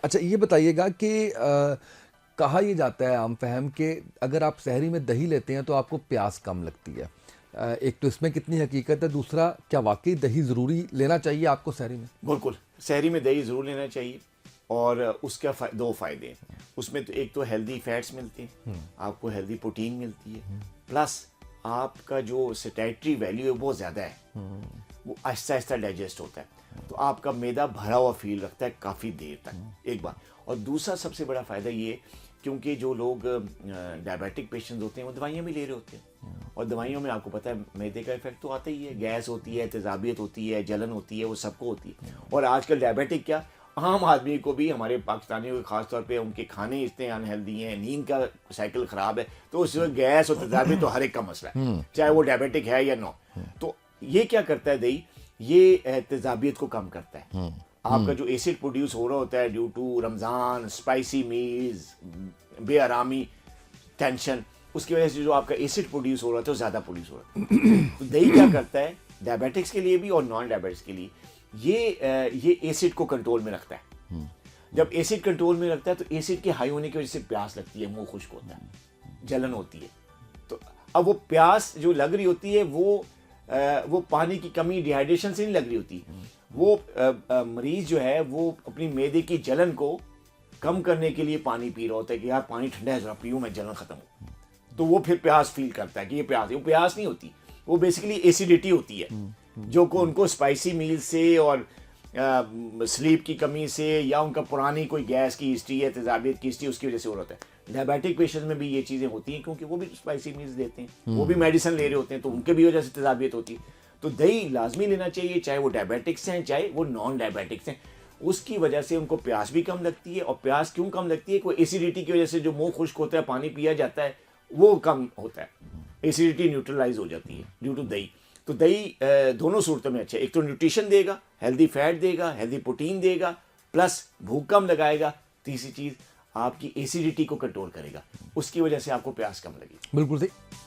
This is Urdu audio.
اچھا یہ بتائیے گا کہ کہا یہ جاتا ہے عام فہم کہ اگر آپ سحری میں دہی لیتے ہیں تو آپ کو پیاس کم لگتی ہے. ایک تو اس میں کتنی حقیقت ہے, دوسرا کیا واقعی دہی ضروری لینا چاہیے آپ کو سحری میں؟ بالکل سحری میں دہی ضرور لینا چاہیے, اور اس کا دو فائدے ہیں اس میں. تو ایک تو ہیلدی فیٹس ملتے ہیں, آپ کو ہیلدی پروٹین ملتی ہے, پلس آپ کا جو سیٹیٹری ویلیو ہے بہت زیادہ ہے, وہ آہستہ آہستہ ڈائجسٹ ہوتا ہے, تو آپ کا معدہ بھرا ہوا فیل رکھتا ہے کافی دیر تک, ایک بات. اور دوسرا سب سے بڑا فائدہ یہ کیونکہ جو لوگ ڈائبیٹک پیشنٹس ہوتے ہیں وہ دوائیاں بھی لے رہے ہوتے ہیں, اور دوائیوں میں آپ کو پتہ ہے میدے کا افیکٹ تو آتا ہی ہے, گیس ہوتی ہے, تیزابیت ہوتی ہے, جلن ہوتی ہے, وہ سب کو ہوتی ہے. اور آج کل ڈائبیٹک کیا عام آدمی کو بھی, ہمارے پاکستانیوں کے خاص طور پہ ان کے کھانے اتنے انہیلدی ہیں, نیند کا سائیکل خراب ہے, تو اس میں گیس اور تیزابیت تو ہر ایک کا مسئلہ ہے, چاہے وہ ڈائبیٹک ہے یا نو. تو یہ کیا کرتا ہے دہی, یہ تیزابیت کو کم کرتا ہے. آپ کا جو ایسڈ پروڈیوس ہو رہا ہوتا ہے due to Ramzan, spicy meals, بے آرامی, ٹینشن, اس کی وجہ سے جو آپ کا ایسڈ پروڈیوس ہو رہا تھا وہ زیادہ پروڈیوس ہو رہا ہے. تو دہی کیا کرتا ہے ڈائبیٹکس کے لیے بھی اور نان ڈائبیٹکس کے لیے, یہ ایسڈ کو کنٹرول میں رکھتا ہے. جب ایسڈ کنٹرول میں رکھتا ہے تو ایسڈ کے ہائی ہونے کی وجہ سے پیاس لگتی ہے, منہ خشک ہوتا ہے, جلن ہوتی ہے. تو اب وہ پیاس جو لگ رہی ہوتی ہے وہ پانی کی کمی, ڈیہائیڈریشن سے نہیں لگ رہی ہوتی. وہ مریض جو ہے وہ اپنی معدے کی جلن کو کم کرنے کے لیے پانی پی رہا ہوتا ہے کہ یار پانی ٹھنڈا ہے ذرا پیوں میں, جلن ختم ہو. تو وہ پھر پیاس فیل کرتا ہے کہ یہ پیاس ہے. وہ پیاس نہیں ہوتی, وہ بیسیکلی ایسیڈیٹی ہوتی ہے, جو کو ان کو اسپائسی میل سے اور سلیپ کی کمی سے, یا ان کا پرانی کوئی گیس کی ہسٹری ہے, تیزابیت کی ہسٹری, اس کی وجہ سے ہو رہا ہے. ڈائبیٹک پیشنٹ میں بھی یہ چیزیں ہوتی ہیں کیونکہ وہ بھی اسپائسی میلز لیتے ہیں, وہ بھی میڈیسن لے رہے ہوتے ہیں, تو ان کے بھی وجہ سے تیزابیت ہوتی ہے. تو دہی لازمی لینا چاہیے, چاہے وہ ڈائبیٹکس ہیں چاہے وہ نان ڈائبیٹکس ہیں. اس کی وجہ سے ان کو پیاس بھی کم لگتی ہے, اور پیاس کیوں کم لگتی ہے, کوئی ایسیڈیٹی کی وجہ سے جو منہ خشک ہوتا ہے, پانی پیا جاتا ہے, وہ کم ہوتا ہے, ایسیڈیٹی نیوٹرلائز ہو جاتی ہے ڈیو ٹو دہی. تو دہی دونوں صورتوں میں اچھا ہے, ایک تو نیوٹریشن دے گا, ہیلدی فیٹ دے گا, ہیلدی پروٹین دے گا, پلس بھوک کم لگائے گا, تیسری چیز آپ کی ایسیڈیٹی کو کنٹرول کرے گا, اس کی وجہ سے آپ کو پیاس کم لگے گی. بالکل صحیح.